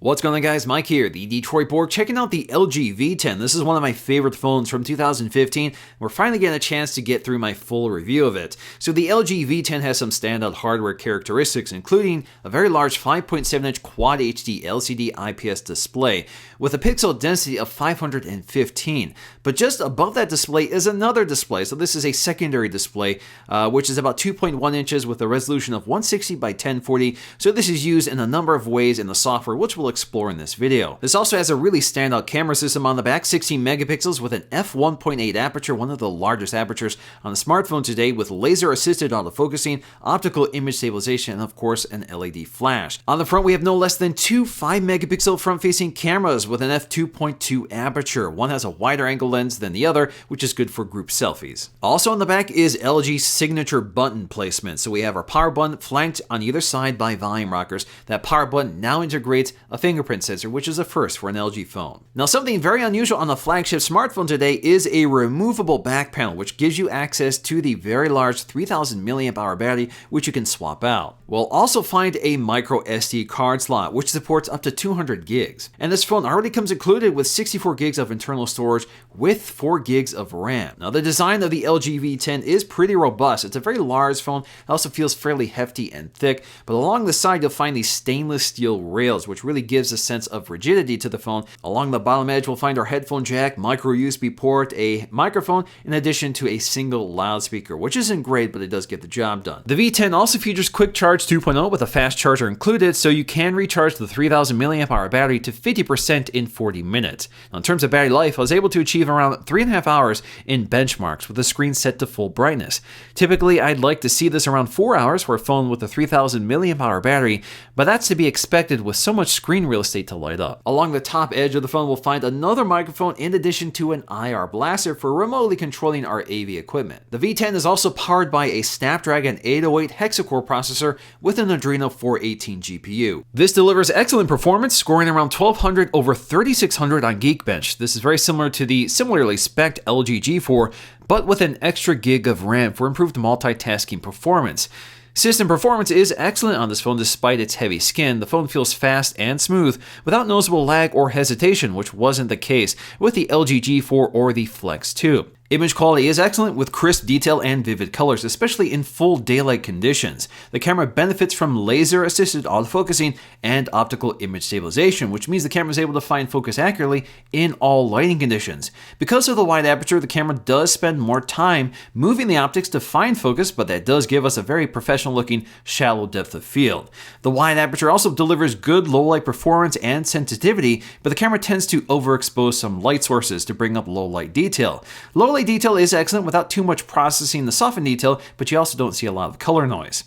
What's going on, guys? Mike here, the Detroit Borg, checking out the LG V10. This is one of my favorite phones from 2015. We're finally getting a chance to get through my full review of it. So the LG V10 has some standout hardware characteristics, including a very large 5.7-inch Quad HD LCD IPS display with a pixel density of 515. But just above that display is another display. So this is a secondary display, which is about 2.1 inches with a resolution of 160 by 1040. So this is used in a number of ways in the software, which we'll explore in this video. This also has a really standout camera system on the back, 16 megapixels with an f1.8 aperture, one of the largest apertures on a smartphone today, with laser-assisted autofocusing, optical image stabilization, and of course an LED flash. On the front, we have no less than two 5-megapixel front-facing cameras with an f2.2 aperture. One has a wider angle lens than the other, which is good for group selfies. Also on the back is LG's signature button placement. So we have our power button flanked on either side by volume rockers. That power button now integrates a fingerprint sensor, which is a first for an LG phone. Now, something very unusual on the flagship smartphone today is a removable back panel, which gives you access to the very large 3000 mAh battery, which you can swap out. We'll also find a MicroSD card slot, which supports up to 200 gigs. And this phone already comes included with 64 gigs of internal storage with 4 gigs of RAM. Now, the design of the LG V10 is pretty robust. It's a very large phone. It also feels fairly hefty and thick, but along the side you'll find these stainless steel rails, which really gives a sense of rigidity to the phone. Along the bottom edge, we'll find our headphone jack, micro USB port, a microphone, in addition to a single loudspeaker, which isn't great, but it does get the job done. The V10 also features Quick Charge 2.0 with a fast charger included, so you can recharge the 3000 mAh battery to 50% in 40 minutes. Now, in terms of battery life, I was able to achieve around 3.5 hours in benchmarks with the screen set to full brightness. Typically, I'd like to see this around 4 hours for a phone with a 3000 mAh battery, but that's to be expected with so much screen real estate to light up. Along the top edge of the phone, we'll find another microphone in addition to an IR blaster for remotely controlling our AV equipment. The V10 is also powered by a Snapdragon 808 hexa-core processor with an Adreno 418 GPU. This delivers excellent performance, scoring around 1200 over 3600 on Geekbench. This is very similar to the similarly spec'd LG G4, but with an extra gig of RAM for improved multitasking performance. System performance is excellent on this phone despite its heavy skin. The phone feels fast and smooth without noticeable lag or hesitation, which wasn't the case with the LG G4 or the Flex 2. Image quality is excellent with crisp detail and vivid colors, especially in full daylight conditions. The camera benefits from laser-assisted autofocusing and optical image stabilization, which means the camera is able to find focus accurately in all lighting conditions. Because of the wide aperture, the camera does spend more time moving the optics to find focus, but that does give us a very professional-looking shallow depth of field. The wide aperture also delivers good low-light performance and sensitivity, but the camera tends to overexpose some light sources to bring up low-light detail. Low-light detail is excellent without too much processing the softened detail, but you also don't see a lot of color noise.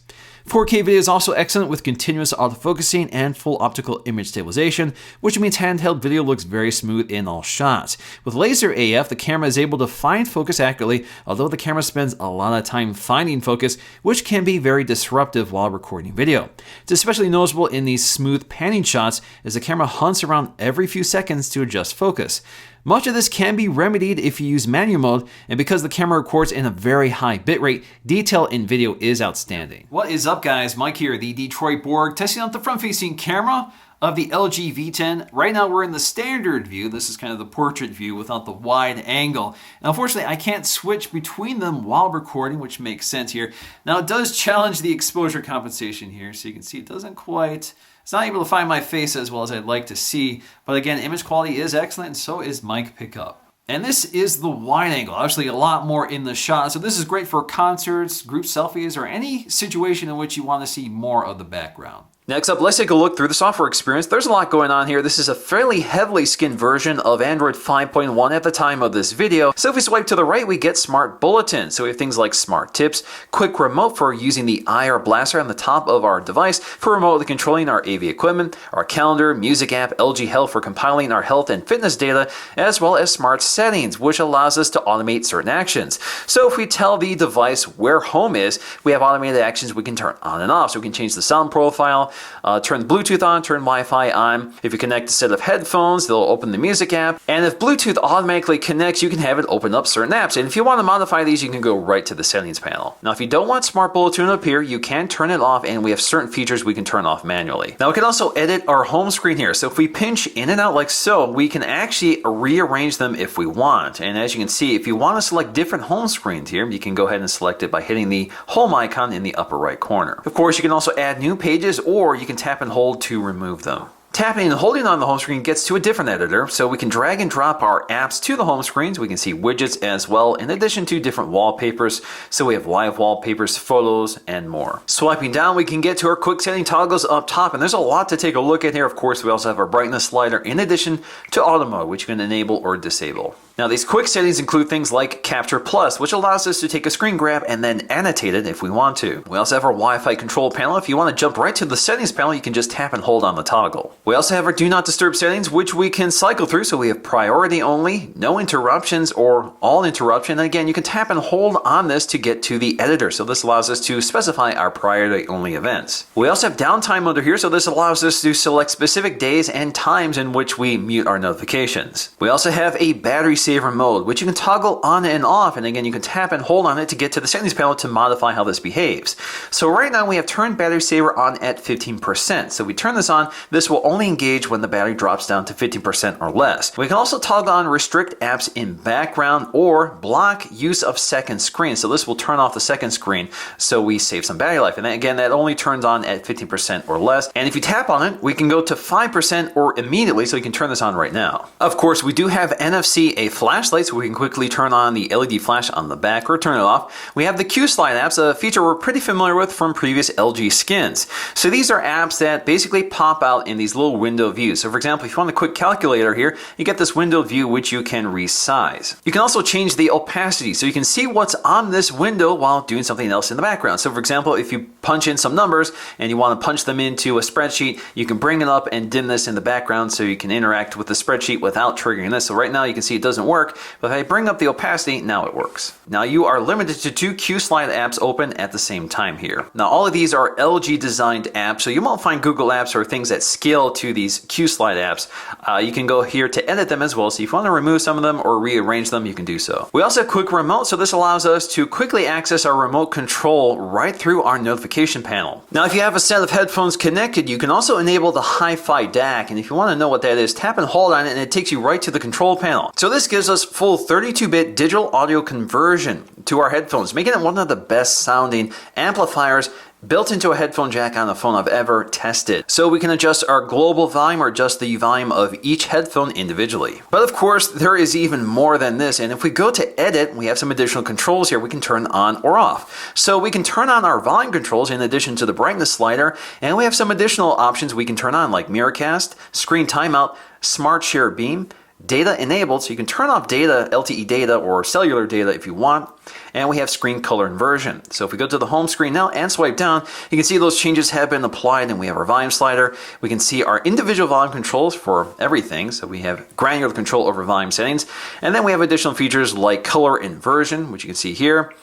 4K video is also excellent with continuous autofocusing and full optical image stabilization, which means handheld video looks very smooth in all shots. With laser AF, the camera is able to find focus accurately, although the camera spends a lot of time finding focus, which can be very disruptive while recording video. It's especially noticeable in these smooth panning shots as the camera hunts around every few seconds to adjust focus. Much of this can be remedied if you use manual mode, and because the camera records in a very high bitrate, detail in video is outstanding. What is up, guys? Mike here, the Detroit Borg, testing out the front-facing camera of the LG V10. Right now we're in the standard view. This is kind of the portrait view without the wide angle. And unfortunately, I can't switch between them while recording, which makes sense here. Now it does challenge the exposure compensation here, so you can see it doesn't quite... It's not able to find my face as well as I'd like to see, but again, image quality is excellent, and so is mic pickup. And this is the wide angle, obviously a lot more in the shot, so this is great for concerts, group selfies, or any situation in which you want to see more of the background. Next up, let's take a look through the software experience. There's a lot going on here. This is a fairly heavily skinned version of Android 5.1 at the time of this video. So if we swipe to the right, we get Smart Bulletins. So we have things like Smart Tips, Quick Remote for using the IR blaster on the top of our device for remotely controlling our AV equipment, our calendar, music app, LG Health for compiling our health and fitness data, as well as Smart Settings, which allows us to automate certain actions. So if we tell the device where home is, we have automated actions we can turn on and off. So we can change the sound profile, turn Bluetooth on, turn Wi-Fi on. If you connect a set of headphones, they'll open the Music app. And if Bluetooth automatically connects, you can have it open up certain apps. And if you want to modify these, you can go right to the settings panel. Now, if you don't want Smart Bullet to appear, you can turn it off, and we have certain features we can turn off manually. Now, we can also edit our home screen here. So if we pinch in and out like so, we can actually rearrange them if we want. And as you can see, if you want to select different home screens here, you can go ahead and select it by hitting the home icon in the upper right corner. Of course, you can also add new pages, or you can tap and hold to remove them. Tapping and holding on the home screen gets to a different editor, so we can drag and drop our apps to the home screens. We can see widgets as well, in addition to different wallpapers. So we have live wallpapers, photos, and more. Swiping down, we can get to our quick setting toggles up top, and there's a lot to take a look at here. Of course, we also have our brightness slider in addition to auto mode, which you can enable or disable. Now, these quick settings include things like Capture Plus, which allows us to take a screen grab and then annotate it if we want to. We also have our Wi-Fi control panel. If you want to jump right to the settings panel, you can just tap and hold on the toggle. We also have our Do Not Disturb settings, which we can cycle through. So we have priority only, no interruptions, or all interruption. And again, you can tap and hold on this to get to the editor. So this allows us to specify our priority only events. We also have downtime under here. So this allows us to select specific days and times in which we mute our notifications. We also have a battery saver mode, which you can toggle on and off. And again, you can tap and hold on it to get to the settings panel to modify how this behaves. So right now we have turned battery saver on at 15%. So we turn this on, this will only engage when the battery drops down to 50% or less. We can also toggle on restrict apps in background or block use of second screen. So this will turn off the second screen so we save some battery life. And then again, that only turns on at 15% or less. And if you tap on it, we can go to 5% or immediately, so you can turn this on right now. Of course, we do have NFC, a flashlight, so we can quickly turn on the LED flash on the back or turn it off. We have the Qslide Apps, a feature we're pretty familiar with from previous LG skins. So these are apps that basically pop out in these little window views. So for example, if you want a quick calculator here, you get this window view which you can resize. You can also change the opacity so you can see what's on this window while doing something else in the background. So for example, if you punch in some numbers and you want to punch them into a spreadsheet, you can bring it up and dim this in the background so you can interact with the spreadsheet without triggering this. So right now you can see it doesn't work, but if I bring up the opacity, now it works. Now you are limited to 2 Qslide apps open at the same time here. Now all of these are LG designed apps, so you won't find Google apps or things that scale to these Qslide apps. You can go here to edit them as well, so if you want to remove some of them or rearrange them, you can do so. We also have quick remote, so this allows us to quickly access our remote control right through our notification panel. Now if you have a set of headphones connected, you can also enable the HiFi DAC, and if you want to know what that is, tap and hold on it and it takes you right to the control panel. So this gives us full 32-bit digital audio conversion to our headphones, making it one of the best sounding amplifiers built into a headphone jack on a phone I've ever tested. So we can adjust our global volume or adjust the volume of each headphone individually. But of course, there is even more than this. And if we go to edit, we have some additional controls here we can turn on or off. So we can turn on our volume controls in addition to the brightness slider. And we have some additional options we can turn on like Mirrorcast, Screen Timeout, Smart Share Beam, Data enabled, so you can turn off data, LTE data or cellular data if you want. And we have screen color inversion. So if we go to the home screen now and swipe down, you can see those changes have been applied, and we have our volume slider. We can see our individual volume controls for everything. So we have granular control over volume settings. And then we have additional features like color inversion, which you can see here.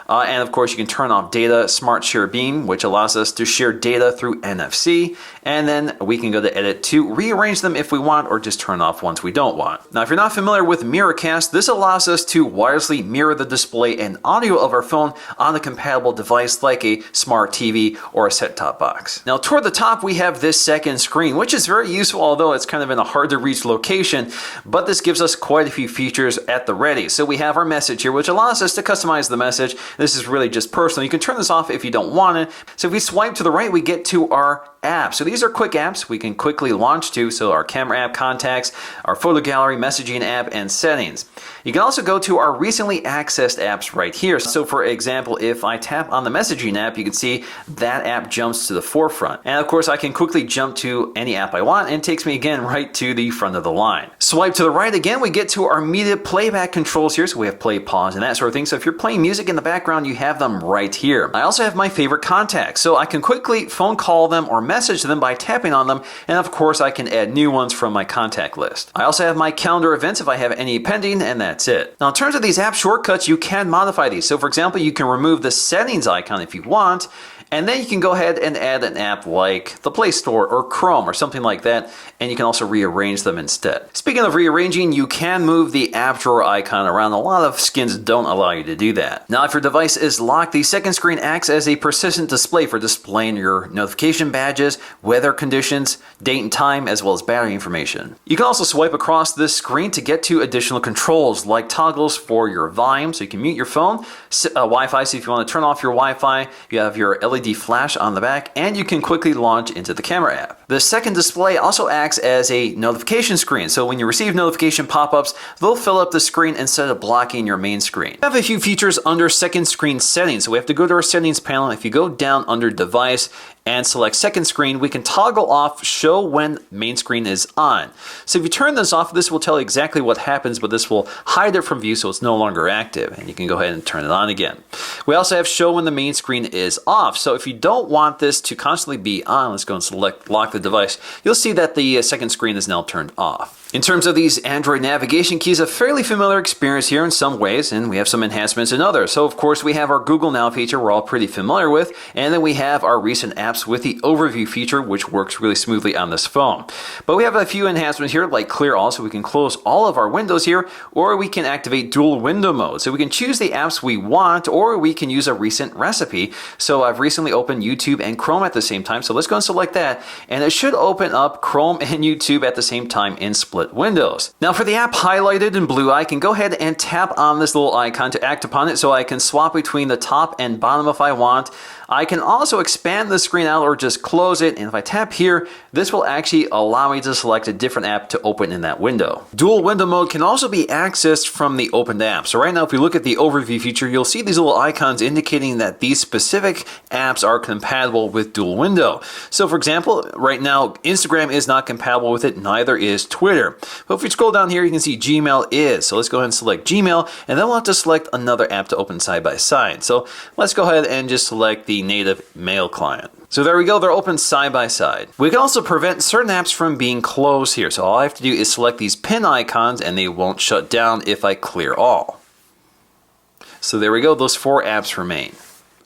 And of course, you can turn off data, Smart Share Beam, which allows us to share data through NFC. And then we can go to edit to rearrange them if we want, or just turn off once we don't want. Now, if you're not familiar with Mirrorcast, this allows us to wirelessly mirror the display and audio of our phone on a compatible device like a smart TV or a set-top box. Now, toward the top, we have this second screen, which is very useful, although it's kind of in a hard-to-reach location. But this gives us quite a few features at the ready. So we have our message here, which allows us to customize the message. This is really just personal. You can turn this off if you don't want it. So if we swipe to the right, we get to our apps. So these are quick apps we can quickly launch to. So our camera app, contacts, our photo gallery, messaging app, and settings. You can also go to our recently accessed apps right here. So for example, if I tap on the messaging app, you can see that app jumps to the forefront. And of course, I can quickly jump to any app I want, and it takes me again right to the front of the line. Swipe to the right again, we get to our media playback controls here. So we have play, pause, and that sort of thing. So if you're playing music in the background, you have them right here. I also have my favorite contacts. So I can quickly phone call them or message them by tapping on them. And of course, I can add new ones from my contact list. I also have my calendar events if I have any pending, and that's it. Now, in terms of these app shortcuts, you can modify these. So for example, you can remove the settings icon if you want, And then you can go ahead and add an app like the Play Store or Chrome or something like that, and you can also rearrange them instead. Speaking of rearranging, you can move the app drawer icon around. A lot of skins don't allow you to do that. Now, if your device is locked, the second screen acts as a persistent display for displaying your notification badges, weather conditions, date and time, as well as battery information. You can also swipe across this screen to get to additional controls like toggles for your volume, so you can mute your phone, Wi-Fi, so if you want to turn off your Wi-Fi, you have your LED flash on the back, and you can quickly launch into the camera app. The second display also acts as a notification screen, so when you receive notification pop-ups, they'll fill up the screen instead of blocking your main screen. We have a few features under second screen settings, so we have to go to our settings panel. If you go down under device and select second screen, we can toggle off show when main screen is on. So if you turn this off, this will tell you exactly what happens, but this will hide it from view so it's no longer active, and you can go ahead and turn it on again. We also have show when the main screen is off. So if you don't want this to constantly be on, let's go and select lock the device, you'll see that the second screen is now turned off. In terms of these Android navigation keys, a fairly familiar experience here in some ways, and we have some enhancements in others. So of course we have our Google Now feature we're all pretty familiar with, and then we have our recent apps with the overview feature, which works really smoothly on this phone. But we have a few enhancements here, like clear all, so we can close all of our windows here, or we can activate dual window mode. So we can choose the apps we want, or we can use a recent recipe. So I've recently opened YouTube and Chrome at the same time, so let's go and select that, and it should open up Chrome and YouTube at the same time in split windows. Now for the app highlighted in blue, I can go ahead and tap on this little icon to act upon it, so I can swap between the top and bottom if I want. I can also expand the screen out or just close it, and if I tap here, this will actually allow me to select a different app to open in that window. Dual window mode can also be accessed from the opened app. So right now, if we look at the overview feature, you'll see these little icons indicating that these specific apps are compatible with dual window. So for example, right now, Instagram is not compatible with it, neither is Twitter. But if we scroll down here, you can see Gmail is. So let's go ahead and select Gmail, and then we'll have to select another app to open side by side. So let's go ahead and just select the native mail client. So there we go, they're open side by side. We can also prevent certain apps from being closed here. So all I have to do is select these pin icons and they won't shut down if I clear all. So there we go, those 4 apps remain.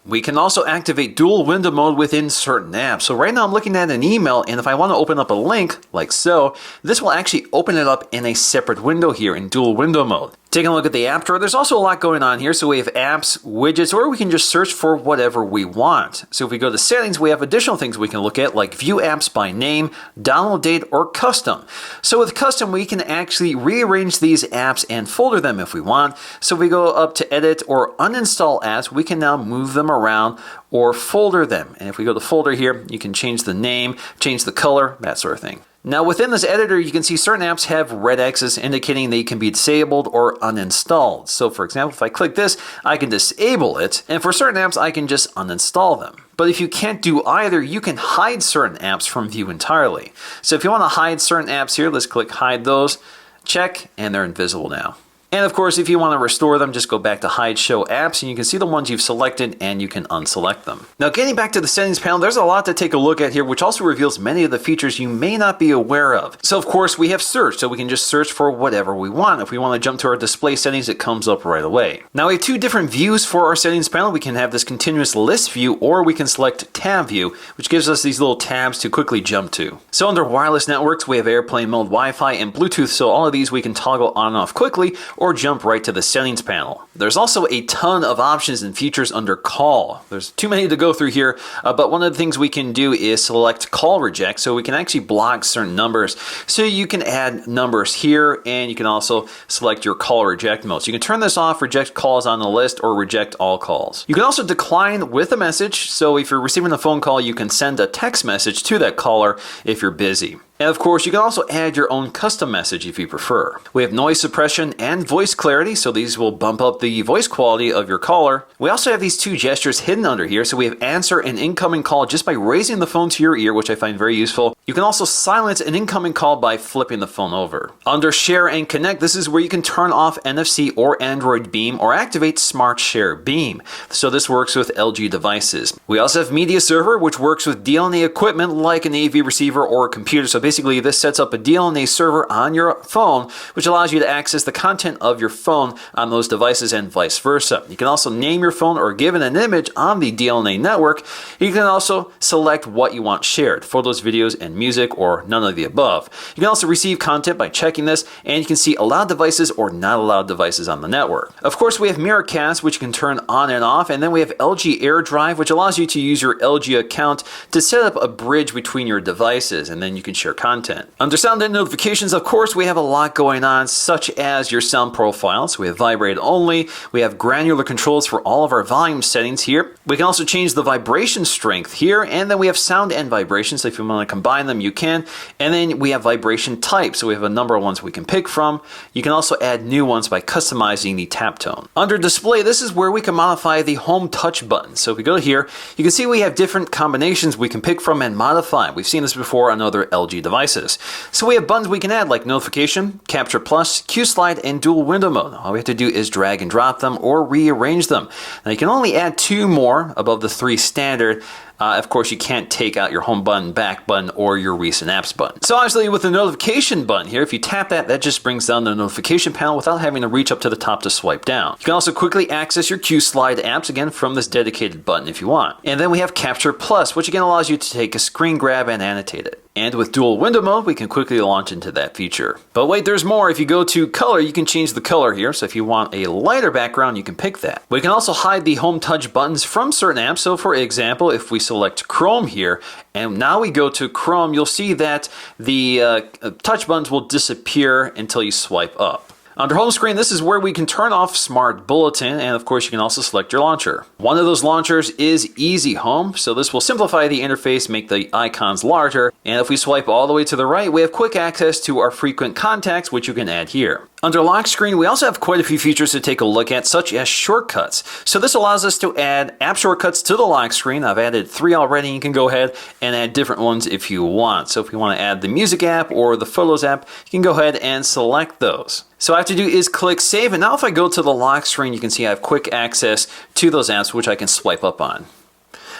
We can also activate dual window mode within certain apps. So right now I'm looking at an email, and if I want to open up a link, like so, this will actually open it up in a separate window here in dual window mode. Taking a look at the app drawer, there's also a lot going on here. So we have apps, widgets, or we can just search for whatever we want. So if we go to settings, we have additional things we can look at, like view apps by name, download date, or custom. So with custom, we can actually rearrange these apps and folder them if we want. So if we go up to edit or uninstall apps, we can now move them around or folder them. And if we go to folder here, you can change the name, change the color, that sort of thing. Now within this editor, you can see certain apps have red X's indicating they can be disabled or uninstalled. So for example, if I click this, I can disable it, and for certain apps, I can just uninstall them. But if you can't do either, you can hide certain apps from view entirely. So if you want to hide certain apps here, let's click hide those, check, and they're invisible now. And of course, if you want to restore them, just go back to Hide Show Apps, and you can see the ones you've selected, and you can unselect them. Now, getting back to the settings panel, there's a lot to take a look at here, which also reveals many of the features you may not be aware of. So of course, we have search, so we can just search for whatever we want. If we want to jump to our display settings, it comes up right away. Now, we have 2 different views for our settings panel. We can have this continuous list view, or we can select tab view, which gives us these little tabs to quickly jump to. So under wireless networks, we have airplane mode, Wi-Fi, and Bluetooth, so all of these we can toggle on and off quickly, or jump right to the settings panel. There's also a ton of options and features under call. There's too many to go through here, but one of the things we can do is select call reject, so we can actually block certain numbers. So you can add numbers here, and you can also select your call reject mode. So you can turn this off, reject calls on the list, or reject all calls. You can also decline with a message, so if you're receiving a phone call, you can send a text message to that caller if you're busy. And of course, you can also add your own custom message if you prefer. We have noise suppression and voice clarity, so these will bump up the voice quality of your caller. We also have these 2 gestures hidden under here, so we have answer an incoming call just by raising the phone to your ear, which I find very useful. You can also silence an incoming call by flipping the phone over. Under share and connect, this is where you can turn off NFC or Android Beam or activate Smart Share Beam. So this works with LG devices. We also have media server, which works with DLNA equipment like an AV receiver or a computer. So basically this sets up a DLNA server on your phone, which allows you to access the content of your phone on those devices and vice versa. You can also name your phone or give it an image on the DLNA network. You can also select what you want shared, photos, videos, and music, or none of the above. You can also receive content by checking this, and you can see allowed devices or not allowed devices on the network. Of course, we have Miracast, which you can turn on and off, and then we have LG AirDrive, which allows you to use your LG account to set up a bridge between your devices, and then you can share content. Under sound and notifications, of course, we have a lot going on, such as your sound profiles. We have vibrate only. We have granular controls for all of our volume settings here. We can also change the vibration strength here, and then we have sound and vibration, so if you want to combine them, you can. And then we have vibration type, so we have a number of ones we can pick from. You can also add new ones by customizing the tap tone. Under display, this is where we can modify the home touch button. So if we go here, you can see we have different combinations we can pick from and modify. We've seen this before on other LG devices. So we have buttons we can add like notification, capture plus, Qslide, and dual window mode. All we have to do is drag and drop them or rearrange them. Now you can only add 2 more above the 3 standard. Of course, you can't take out your home button, back button, or your recent apps button. So obviously with the notification button here, if you tap that, that just brings down the notification panel without having to reach up to the top to swipe down. You can also quickly access your Qslide apps again from this dedicated button if you want. And then we have Capture Plus, which again allows you to take a screen grab and annotate it. And with dual window mode, we can quickly launch into that feature. But wait, there's more. If you go to color, you can change the color here. So if you want a lighter background, you can pick that. We can also hide the home touch buttons from certain apps. So for example, if we select Chrome here, and now we go to Chrome, you'll see that the touch buttons will disappear until you swipe up. Under home screen, this is where we can turn off Smart Bulletin, and of course you can also select your launcher. One of those launchers is Easy Home, so this will simplify the interface, make the icons larger, and if we swipe all the way to the right, we have quick access to our frequent contacts, which you can add here. Under lock screen, we also have quite a few features to take a look at, such as shortcuts. So this allows us to add app shortcuts to the lock screen. I've added 3 already. You can go ahead and add different ones if you want. So if you want to add the music app or the photos app, you can go ahead and select those. So all I have to do is click save, and now if I go to the lock screen, you can see I have quick access to those apps which I can swipe up on.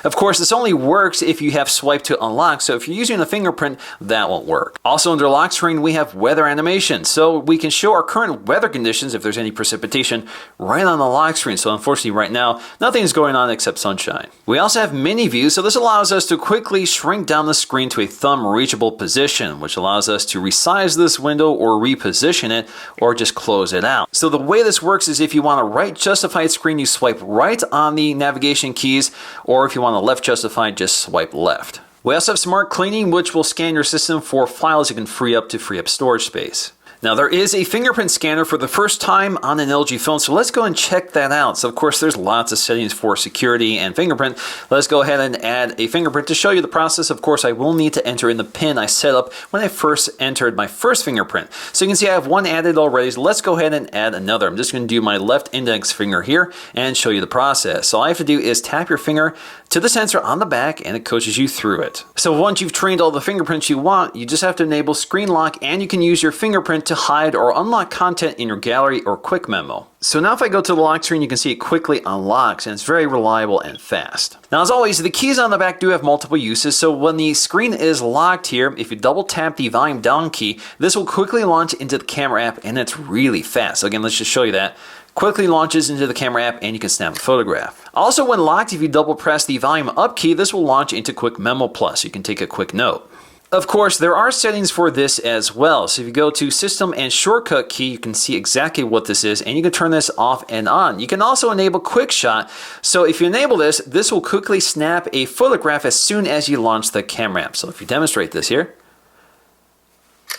Of course, this only works if you have swipe to unlock, so if you're using a fingerprint, that won't work. Also under lock screen, we have weather animation, so we can show our current weather conditions if there's any precipitation right on the lock screen. So unfortunately right now, nothing is going on except sunshine. We also have mini view, so this allows us to quickly shrink down the screen to a thumb reachable position, which allows us to resize this window or reposition it, or just close it out. So the way this works is if you want a right justified screen, you swipe right on the navigation keys, or if you want a left justified, just swipe left. We also have smart cleaning, which will scan your system for files you can free up storage space. Now there is a fingerprint scanner for the first time on an LG phone, so let's go and check that out. So of course there's lots of settings for security and fingerprint. Let's go ahead and add a fingerprint. To show you the process, of course I will need to enter in the PIN I set up when I first entered my first fingerprint. So you can see I have one added already, so let's go ahead and add another. I'm just going to do my left index finger here and show you the process. So all I have to do is tap your finger to the sensor on the back and it coaches you through it. So once you've trained all the fingerprints you want, you just have to enable screen lock, and you can use your fingerprint to hide or unlock content in your gallery or quick memo. So now if I go to the lock screen, you can see it quickly unlocks, and it's very reliable and fast. Now as always, the keys on the back do have multiple uses, so when the screen is locked here, if you double tap the volume down key, this will quickly launch into the camera app, and it's really fast. So again, let's just show you that. Quickly launches into the camera app and you can snap a photograph. Also when locked, if you double press the volume up key, this will launch into Quick Memo Plus. You can take a quick note. Of course, there are settings for this as well. So if you go to System and Shortcut key, you can see exactly what this is, and you can turn this off and on. You can also enable Quick Shot. So if you enable this, this will quickly snap a photograph as soon as you launch the camera app. So if you demonstrate this here,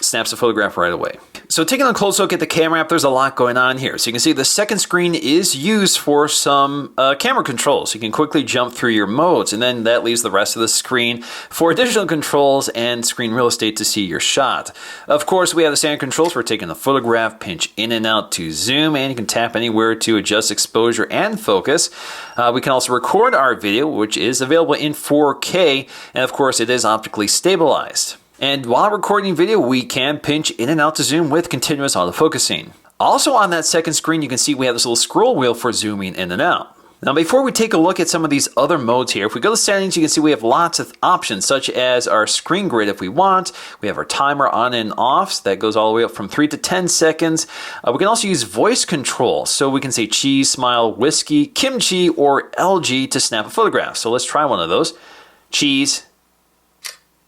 snaps a photograph right away. So taking a close look at the camera app, there's a lot going on here. So you can see the second screen is used for some camera controls. You can quickly jump through your modes, and then that leaves the rest of the screen for additional controls and screen real estate to see your shot. Of course, we have the standard controls for taking a photograph, pinch in and out to zoom, and you can tap anywhere to adjust exposure and focus. We can also record our video, which is available in 4K, and of course it is optically stabilized. And while recording video, we can pinch in and out to zoom with continuous autofocusing. Also on that second screen, you can see we have this little scroll wheel for zooming in and out. Now before we take a look at some of these other modes here, if we go to settings, you can see we have lots of options such as our screen grid if we want. We have our timer on and off, so that goes all the way up from 3 to 10 seconds. We can also use voice control, so we can say cheese, smile, whiskey, kimchi, or LG to snap a photograph. So let's try one of those. Cheese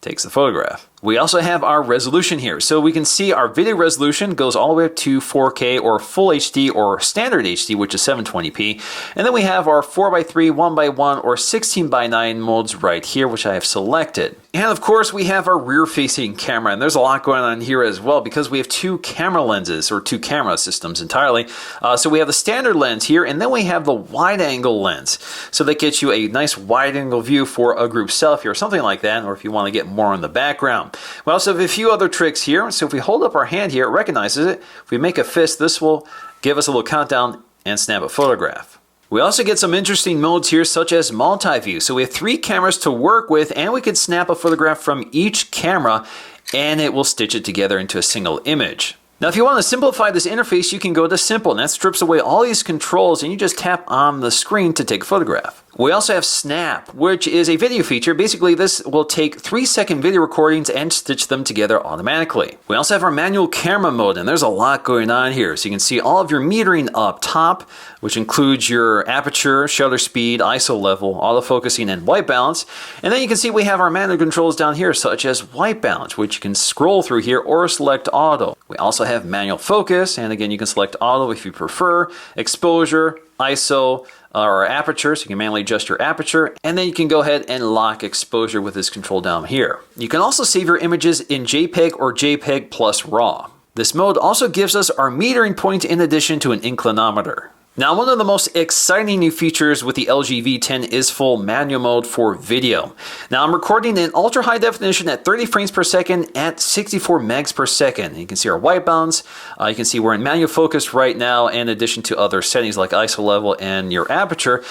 takes the photograph. We also have our resolution here. So we can see our video resolution goes all the way up to 4K or Full HD or Standard HD, which is 720p. And then we have our 4:3, 1:1, or 16:9 modes right here, which I have selected. And of course, we have our rear-facing camera, and there's a lot going on here as well because we have two camera lenses, or two camera systems entirely. So we have the standard lens here, and then we have the wide-angle lens. So that gets you a nice wide-angle view for a group selfie or something like that, or if you want to get more in the background. We also have a few other tricks here. So if we hold up our hand here, it recognizes it. If we make a fist, this will give us a little countdown and snap a photograph. We also get some interesting modes here, such as multi-view. So we have 3 cameras to work with, and we can snap a photograph from each camera, and it will stitch it together into a single image. Now, if you want to simplify this interface, you can go to Simple, and that strips away all these controls, and you just tap on the screen to take a photograph. We also have Snap, which is a video feature. Basically, this will take 3-second video recordings and stitch them together automatically. We also have our manual camera mode, and there's a lot going on here. So you can see all of your metering up top, which includes your aperture, shutter speed, ISO level, autofocusing, and white balance. And then you can see we have our manual controls down here, such as white balance, which you can scroll through here or select auto. We also have manual focus, and again, you can select auto if you prefer, exposure, ISO, or aperture, so you can manually adjust your aperture, and then you can go ahead and lock exposure with this control down here. You can also save your images in JPEG or JPEG plus RAW. This mode also gives us our metering point in addition to an inclinometer. Now, one of the most exciting new features with the LG V10 is full manual mode for video. Now, I'm recording in ultra high definition at 30 frames per second at 64 megs per second. You can see our white balance. You can see we're in manual focus right now, in addition to other settings like ISO level and your aperture.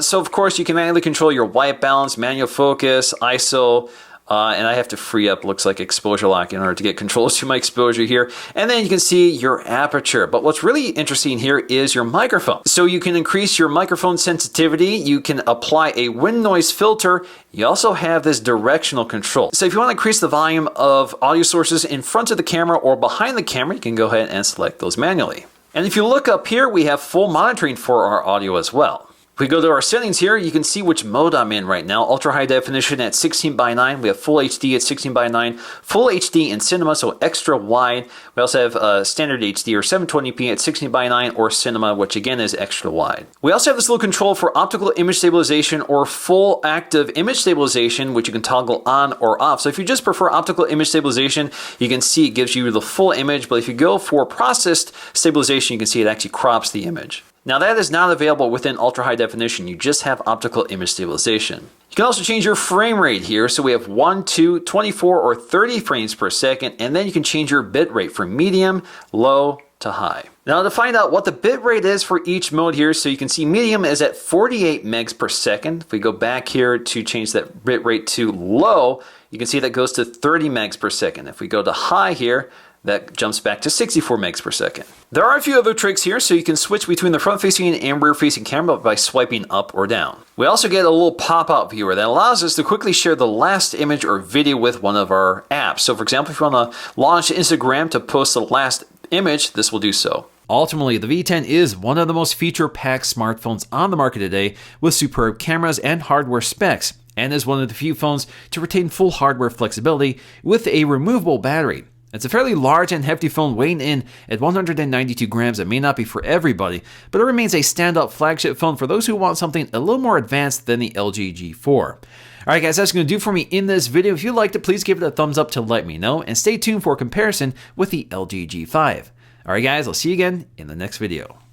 So, of course, you can manually control your white balance, manual focus, ISO, and I have to free up, looks like, exposure lock in order to get controls to my exposure here. And then you can see your aperture. But what's really interesting here is your microphone. So you can increase your microphone sensitivity. You can apply a wind noise filter. You also have this directional control. So if you want to increase the volume of audio sources in front of the camera or behind the camera, you can go ahead and select those manually. And if you look up here, we have full monitoring for our audio as well. If we go to our settings here, you can see which mode I'm in right now. Ultra high definition at 16:9. We have full HD at 16:9. Full HD in cinema, so extra wide. We also have standard HD or 720p at 16:9 or cinema, which again is extra wide. We also have this little control for optical image stabilization or full active image stabilization, which you can toggle on or off. So if you just prefer optical image stabilization, you can see it gives you the full image. But if you go for processed stabilization, you can see it actually crops the image. Now that is not available within ultra high definition, you just have optical image stabilization. You can also change your frame rate here, so we have 1, 2, 24, or 30 frames per second, and then you can change your bit rate from medium, low, to high. Now to find out what the bit rate is for each mode here, so you can see medium is at 48 megs per second. If we go back here to change that bit rate to low, you can see that goes to 30 megs per second. If we go to high here, that jumps back to 64 megs per second. There are a few other tricks here, so you can switch between the front-facing and rear-facing camera by swiping up or down. We also get a little pop-out viewer that allows us to quickly share the last image or video with one of our apps. So for example, if you want to launch Instagram to post the last image, this will do so. Ultimately, the V10 is one of the most feature-packed smartphones on the market today, with superb cameras and hardware specs, and is one of the few phones to retain full hardware flexibility with a removable battery. It's a fairly large and hefty phone weighing in at 192 grams. It may not be for everybody, but it remains a standout flagship phone for those who want something a little more advanced than the LG G4. Alright guys, that's going to do for me in this video. If you liked it, please give it a thumbs up to let me know, and stay tuned for a comparison with the LG G5. Alright guys, I'll see you again in the next video.